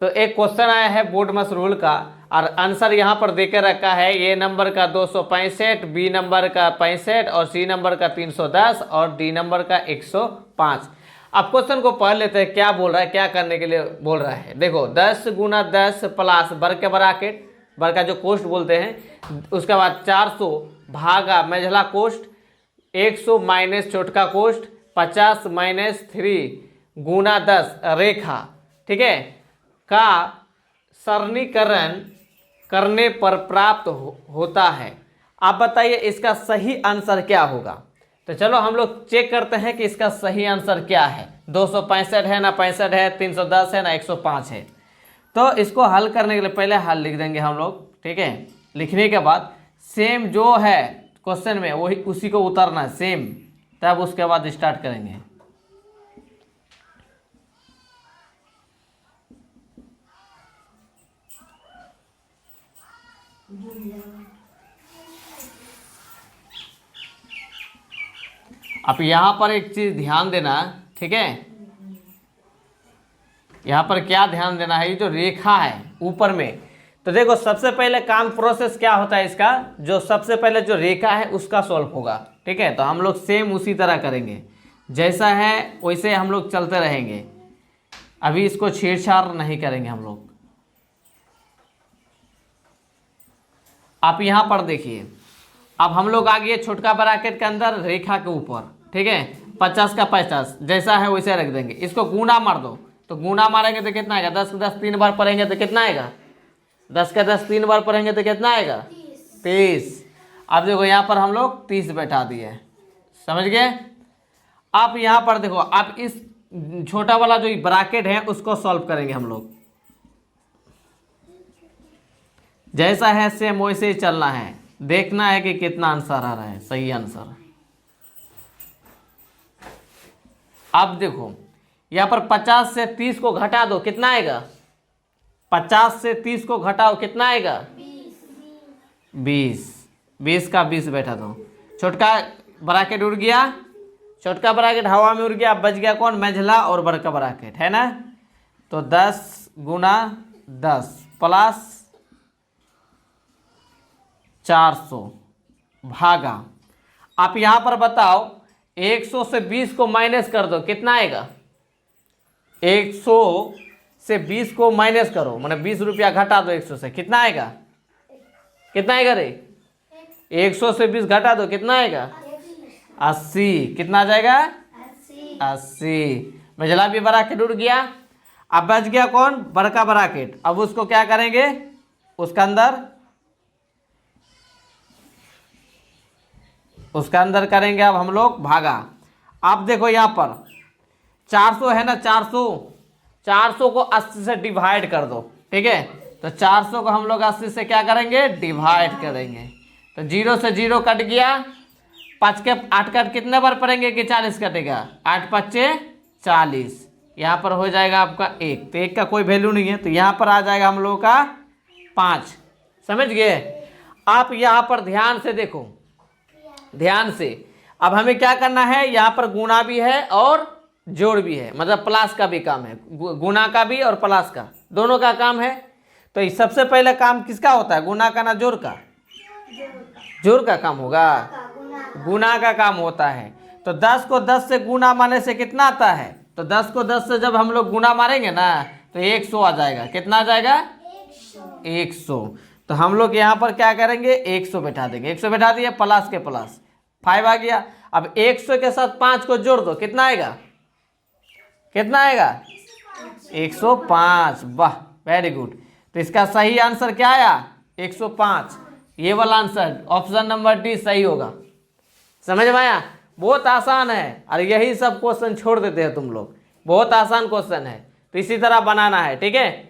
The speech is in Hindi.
तो एक क्वेश्चन आया है बोर्डमस रूल का और आंसर यहाँ पर देकर रखा है, ए नंबर का 265, बी नंबर का 65 और सी नंबर का 310 और डी नंबर का 105। अब क्वेश्चन को पढ़ लेते हैं, क्या बोल रहा है, क्या करने के लिए बोल रहा है। देखो 10 गुना 10 प्लस वर्ग के ब्रैकेट, वर्ग का जो कोष्ठ बोलते हैं, उसके बाद 400 भागा मेझला कोष्ठ, 100 माइनस छोटका कोष्ठ, 50 माइनस 3 गुना 10 रेखा, ठीक है, का सरलीकरण करने पर प्राप्त होता है। आप बताइए इसका सही आंसर क्या होगा। तो चलो हम लोग चेक करते हैं कि इसका सही आंसर क्या है। 265 है ना 65 है, 310 है ना 105 है। तो इसको हल करने के लिए पहले हल लिख देंगे हम लोग, ठीक है। लिखने के बाद सेम जो है क्वेश्चन में वही उसी को उतारना है सेम, तब उसके बाद स्टार्ट करेंगे। अब यहाँ पर एक चीज ध्यान देना, ठीक है। यहाँ पर क्या ध्यान देना है, ये जो रेखा है ऊपर में, तो देखो सबसे पहले काम प्रोसेस क्या होता है इसका, जो सबसे पहले जो रेखा है उसका सॉल्व होगा, ठीक है। तो हम लोग सेम उसी तरह करेंगे, जैसा है वैसे हम लोग चलते रहेंगे। अभी इसको छेड़छाड़ नहीं करेंगे हम लोग। आप यहाँ पर देखिए, अब हम लोग आ गए छोटका ब्रैकेट के अंदर रेखा के ऊपर, ठीक है। 50 का 50 जैसा है वैसे रख देंगे। इसको गुना मार दो, तो गुना मारेंगे तो कितना आएगा, 10 का 10 3 बार पढ़ेंगे तो कितना आएगा, 10 का 10 3 बार पढ़ेंगे तो कितना आएगा, 30। अब देखो यहाँ पर हम लोग 30 बैठा दिए, समझ गए। आप यहाँ पर देखो, आप इस छोटा वाला जो ब्रैकेट है उसको सॉल्व करेंगे हम लोग। जैसा है सेम वैसे ही चलना है, देखना है कि कितना आंसर आ रहा है, सही आंसर। अब देखो यहाँ पर 50 से 30 को घटा दो, कितना आएगा, 50 से 30 को घटाओ कितना आएगा, 20। 20 का 20 बैठा दो, छोटका ब्रैकेट उड़ गया, छोटका ब्रैकेट हवा में उड़ गया, बच गया कौन, मेझला और बड़का ब्रैकेट, है ना। तो 10 गुना 10 प्लस 400 भागा, आप यहाँ पर बताओ 100 से 20 को माइनस कर दो, कितना आएगा, 100 से 20 को माइनस करो, मतलब 20 रुपया घटा दो 100 से, कितना आएगा, कितना आएगा रे, 100 से 20 घटा दो कितना आएगा, 80। कितना आ जाएगा, 80। मेझला भी ब्रैकेट उड़ गया, अब बच गया कौन, बड़का ब्रैकेट। अब उसको क्या करेंगे, उसका अंदर करेंगे अब हम लोग भागा। अब देखो यहाँ पर 400 है ना, 400 को 80 से डिवाइड कर दो, ठीक है। तो 400 को हम लोग 80 से क्या करेंगे, डिवाइड करेंगे। तो 0 से 0 कट गया, 5 के 8 कट कितने बार पढ़ेंगे कि 40 कटेगा, 8 5 40। यहाँ पर हो जाएगा आपका 1, तो 1 का कोई वैल्यू नहीं है, तो यहाँ पर आ जाएगा हम लोगों का 5। समझ गए। आप यहाँ पर ध्यान से देखो, ध्यान से। अब हमें क्या करना है, यहाँ पर गुणा भी है और जोड़ भी है, मतलब प्लस का भी काम है, गुणा का भी और प्लस का, दोनों का काम है। तो सबसे पहले काम किसका होता है, गुणा का ना जोड़ का, जोड़ का काम होगा, गुणा का काम होता है। तो 10 को 10 से गुणा मारने से कितना आता है, तो 10 को 10 से जब हम लोग गुणा मारेंगे ना तो 100 आ जाएगा, कितना आ जाएगा, 100। तो हम लोग यहाँ पर क्या करेंगे, 100 बैठा देंगे, 100 बैठा दिए, प्लस के प्लस 5 आ गया। अब 100 के साथ 5 को जोड़ दो, कितना आएगा, कितना आएगा, 105। वाह, वेरी गुड। तो इसका सही आंसर क्या आया, 105। ये वाला आंसर ऑप्शन नंबर डी सही होगा। समझ में आया, बहुत आसान है, और यही सब क्वेश्चन छोड़ देते हैं तुम लोग, बहुत आसान क्वेश्चन है। तो इसी तरह बनाना है, ठीक है।